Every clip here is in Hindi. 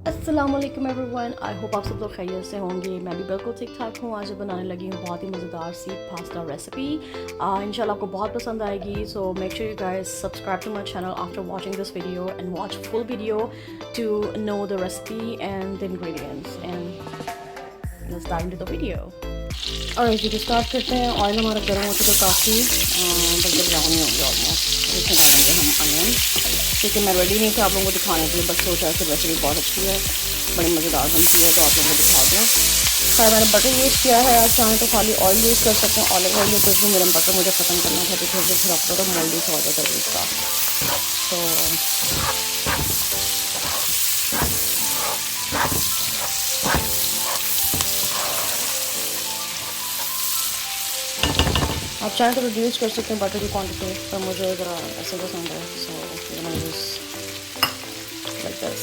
अस्सलामुअलैकुम एवरीवन, आई होप आप सब लोग खैरियत से होंगे। मैं भी बिल्कुल ठीक ठाक हूँ। आज बनाने लगी हूँ बहुत ही मज़ेदार सी पास्ता रेसिपी। इंशाल्लाह आपको बहुत पसंद आएगी। So make sure you guys subscribe to my channel after watching this video and watch full video to know the recipe and the ingredients and let's dive into the video. और जी स्टार्ट करते हैं। ऑयल हमारा गर्म हो चुका काफ़ी, बल्कि ब्राउन ही हो गया ऑलमोस्ट। इसमें डालेंगे हम अनियन, क्योंकि मैं रेडी नहीं थी आप लोगों को दिखाने के लिए, बस सोचा कि रेसिपी बहुत अच्छी है, बड़ी मज़ेदार बनती है, तो आप लोगों को दिखा दूँ। खैर मैंने बटर यूज़ किया है, आप चाहें तो खाली ऑयल यूज़ कर सकते हैं, ऑलिव ऑयल, तो इसमें मेरा बटर मुझे ख़त्म करना था, तो थोड़ा सा रखता था मोल्डी सा हो जाता है इसका। तो आप चाहें तो रिड्यूस कर सकते हैं बटर की क्वांटिटी, पर मुझे ज़रा ऐसे पसंद है, सो मैं यूज़ लाइक दिस।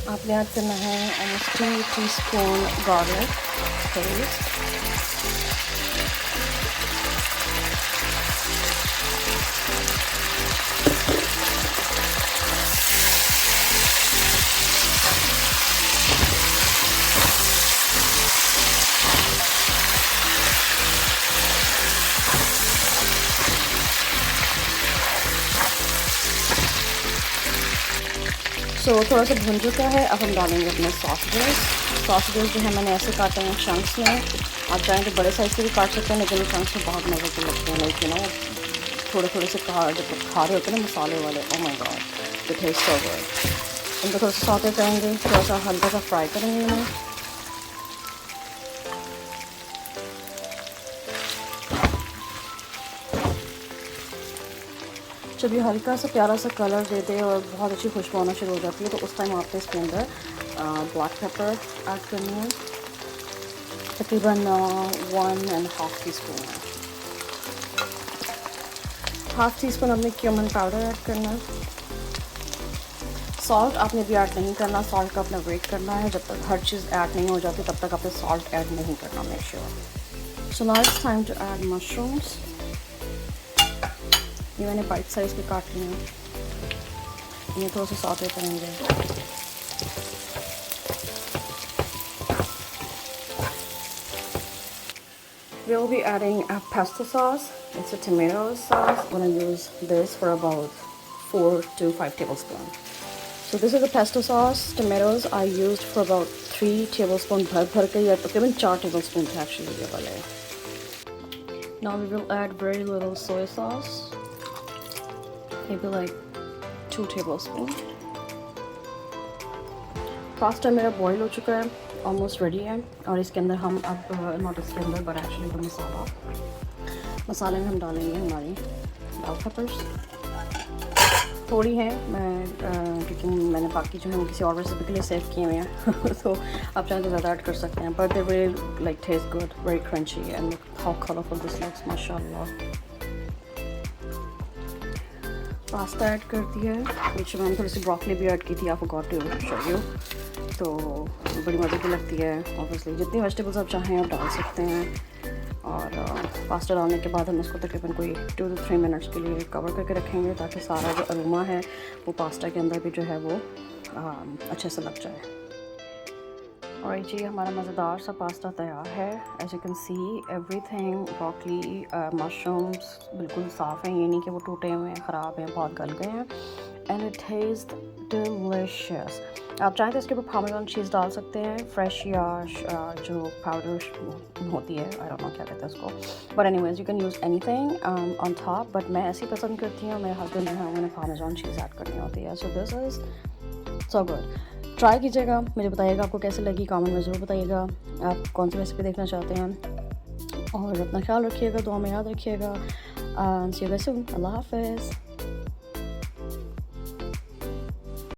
आपने ऐड करना है ऑलमोस्ट 2 टीस्पून गार्लिक पेस्ट, थोड़ा सा भुन चुका है। अब हम डालेंगे अपने सॉसेजेस जो है मैंने ऐसे काटे हैं चंक्स में। आप चाहें तो बड़े साइज़ के भी काट सकते हैं, लेकिन चंक्स में बहुत मज़े के लगते हैं, लाइक यू नो थोड़े थोड़े से खा रहे होते हैं ना मसाले वाले। Oh my God, it taste so good. इनको थोड़ा सा सौते करेंगे, थोड़ा सा हल्का सा फ्राई करेंगे इन्हें। जब ये हल्का सा प्यारा सा कलर दे दे और बहुत अच्छी खुशबू आना शुरू हो जाती है, तो उस टाइम आपने इसके अंदर ब्लैक पेपर ऐड करनी है, तकरीबन 1.5 टीस्पून है। हाफ टी स्पून आपने क्यूमिन पाउडर ऐड करना है। सॉल्ट आपने भी ऐड नहीं करना, सॉल्ट का अपना वेट करना है, जब तक हर चीज़ ऐड नहीं हो जाती तब तक आपने सॉल्ट ऐड नहीं करना, make sure. So now it's time to add mushrooms. ये मैंने बाइट साइज़ के काट लिए हैं, ये थोड़ा सा सौते करेंगे। We'll be adding a pesto sauce. It's a tomato sauce. I'm going to use this for about 4 to 5 tablespoons. So this is the pesto sauce. Tomatoes I used for about 3 tablespoons भर के, या तकरीबन 4 tablespoons actually ये वाले। Now we will add very little soy sauce. Maybe like 2 tablespoons. Pasta मेरा बॉईल हो चुका है, ऑलमोस्ट रेडी है। और इसके अंदर हम अब नॉट इसके अंदर बट एक्चुअली तो मसाले में हम डालेंगे हमारी ब्लैक पेपर्स। थोड़ी हैं, मैं क्योंकि मैंने बाकी जो है वो किसी और रेसिपी के लिए सेव किए हुए हैं तो आप चाहें तो ज़्यादा ऐड कर सकते हैं, but they really like taste good, very crunchy and how colourful this looks, माशाल्लाह। पास्ता ऐड कर दिया है, बीच में मैंने थोड़ी सी ब्रोकली भी ऐड की थी, I forgot to show you. तो बड़ी मज़े की लगती है। ऑब्वियसली जितनी वेजिटेबल्स आप चाहें आप डाल सकते हैं। और पास्ता डालने के बाद हम इसको तकरीबन कोई 2 to 3 मिनट्स के लिए कवर करके रखेंगे, ताकि सारा जो अरोमा है वो पास्ता के अंदर भी जो है वो अच्छे से लग जाए। और जी हमारा मज़ेदार सा पास्ता तैयार है। As you can see everything, broccoli, mushrooms बिल्कुल साफ़ हैं, ये नहीं कि वो टूटे हुए हैं, ख़राब हैं, बहुत गल गए हैं। And it taste delicious. आप चाहें तो इसके ऊपर पार्मेजान चीज़ डाल सकते हैं, फ्रेश या जो पाउडर होती है, आई डोंट नो क्या कहते हैं उसको, but anyways you can use anything on top, but मैं ऐसी पसंद करती हूँ। मेरे हस्बैंड जो है उन्हें पार्मेजान चीज़ ऐड करनी होती है। So this is so good. Try कीजिएगा, मुझे बताइएगा आपको कैसे लगी, कमेंट में ज़रूर बताइएगा आप कौन सी रेसिपी देखना चाहते हैं। और अपना ख्याल रखिएगा, दुआ में याद रखिएगा। सी यू गाइस सून। अल्लाह हाफ़िज़।